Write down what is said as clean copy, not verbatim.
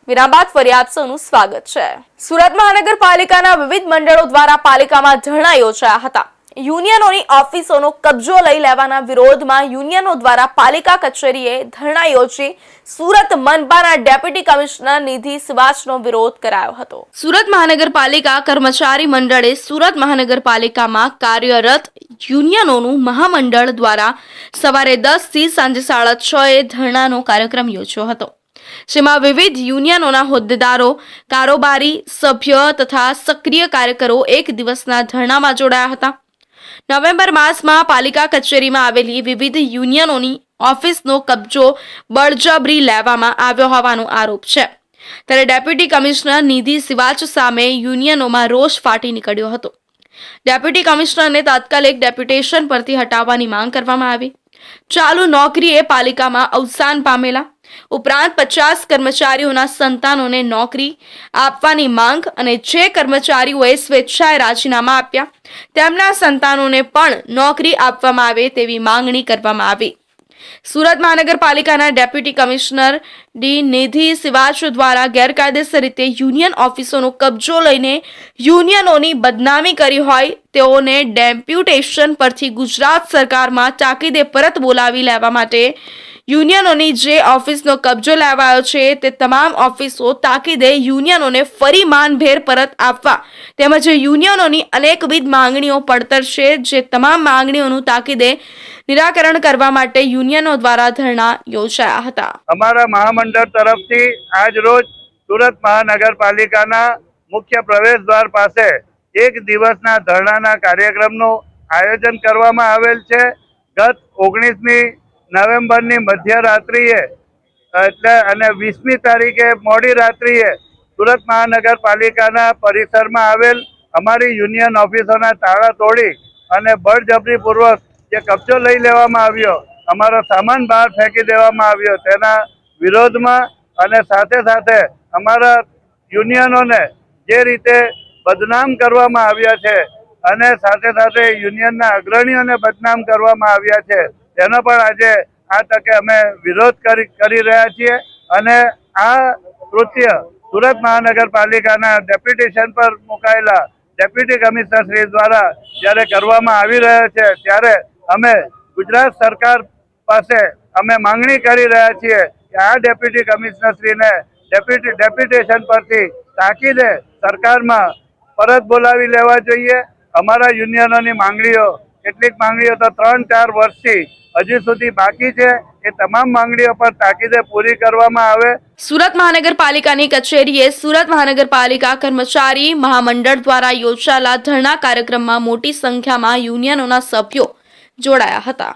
વિરામ બાદ ફરી આપ સૌનું સ્વાગત છે। સુરત મહાનગરપાલિકાના વિવિધ મંડળો દ્વારા પાલિકામાં ધરણા યોજાયા હતા। યુનિયનોની ઓફિસોનો કબજો લઈ લેવાના વિરોધમાં યુનિયનો દ્વારા પાલિકા કચેરીએ ધરણા યોજી સુરત મનપાના ડેપ્યુટી કમિશનર નિધિ સિવાચનો વિરોધ કરાયો હતો। સુરત મહાનગરપાલિકા કર્મચારી મંડળે સુરત મહાનગરપાલિકામાં કાર્યરત યુનિયનોનું મહામંડળ દ્વારા સવારે 10 થી સાંજે 6:30 ધરણાનો કાર્યક્રમ યોજ્યો હતો, જેમાં વિવિધ યુનિયનોના હોદ્દેદારો, કારોબારી સભ્યો તથા સક્રિય કાર્યકરો એક દિવસના ધરણામાં જોડાયા હતા। નવેમ્બર માસમાં પાલિકા કચેરીમાં આવેલી વિવિધ યુનિયનોની ઓફિસનો કબજો બળજબરી લેવામાં આવ્યો હોવાનો આરોપ છે, ત્યારે ડેપ્યુટી કમિશનર નિધિ સિવાચ સામે યુનિયનોમાં રોષ ફાટી નીકળ્યો હતો। ડેપ્યુટી કમિશનરને તાત્કાલિક ડેપ્યુટેશન પરથી હટાવવાની માંગ કરવામાં આવી। ચાલુ નોકરીએ પાલિકામાં અવસાન પામેલા ઉપરાંત 50 કર્મચારીઓના સંતાનોને નોકરી આપવાની માંગ અને જે કર્મચારીઓએ સ્વેચ્છાએ રાજીનામા આપ્યા તેમના સંતાનોને પણ નોકરી આપવામાં આવે તેવી માંગણી કરવામાં આવી। સુરત મહાનગરપાલિકાના ડેપ્યુટી કમિશનર ડી નિધિ સિવાચ દ્વારા ગેરકાયદેસર રીતે યુનિયન ઓફિસોનો કબજો લઈને યુનિયનોની બદનામી કરી હોય તેઓને ડેપ્યુટેશન પરથી ગુજરાત સરકારમાં તાકીદે પરત બોલાવી લેવા માટે યુનિયનોની જે ઓફિસનો કબજો લેવાયો છે તે તમામ ઓફિસો તાકીદે યુનિયનોને ફરી માનભેર પરત આપવા તેમજ યુનિયનોની અનેકવિધ માંગણીઓ પડતર છે, જે તમામ માંગણીઓનું તાકીદે નિરાકરણ કરવા માટે યુનિયનો દ્વારા ધરણા યોજાયા હતા। અમારા મહામંડળ તરફથી આજ રોજ સુરત મહાનગરપાલિકાના મુખ્ય પ્રવેશદ્વાર પાસે એક દિવસના ધરણાના કાર્યક્રમનું આયોજન કરવામાં આવેલ છે। ગત 19મી નવેમ્બરની મધ્યરાત્રિએ એટલે અને 20મી તારીખે મોડી રાત્રિએ સુરત મહાનગરપાલિકાના પરિસરમાં આવેલ અમારી યુનિયન ઓફિસોના તાળા તોડી અને બળજબરીપૂર્વક જે કબજો લઈ લેવામાં આવ્યો, અમારો સામાન બહાર ફેંકી દેવામાં આવ્યો, તેના વિરોધમાં અને સાથે સાથે અમારા યુનિયનોને જે રીતે બદનામ કરવામાં આવ્યા છે અને સાથે સાથે યુનિયનના અગ્રણીઓને બદનામ કરવામાં આવ્યા છે, તેનો પણ આજે આ તકે અમે વિરોધ કરી રહ્યા છીએ। અને આ કૃત્ય સુરત મહાનગરપાલિકાના ડેપ્યુટેશન પર મુકાયેલા ડેપ્યુટી કમિશનર શ્રી દ્વારા જ્યારે કરવામાં આવી રહ્યો છે, ત્યારે અમે ગુજરાત સરકાર પાસે અમે માંગણી કરી રહ્યા છીએ કે આ ડેપ્યુટી કમિશનર શ્રીને ડેપ્યુટેશન પરથી તાકીદે સરકારમાં પરત બોલાવી લેવા જોઈએ। અમારા યુનિયનોની માંગણીઓ, કેટલીક માંગણીઓ તો 3-4 વર્ષથી હજી સુધી બાકી છે, એ તમામ માંગણીઓ પર તાકીદે પૂરી કરવામાં આવે। સુરત મહાનગરપાલિકાની કચેરીએ સુરત મહાનગરપાલિકા કર્મચારી મહામંડળ દ્વારા યોજાયેલા ધરણા કાર્યક્રમમાં મોટી સંખ્યામાં યુનિયનોના સભ્યો જોડાયા હતા।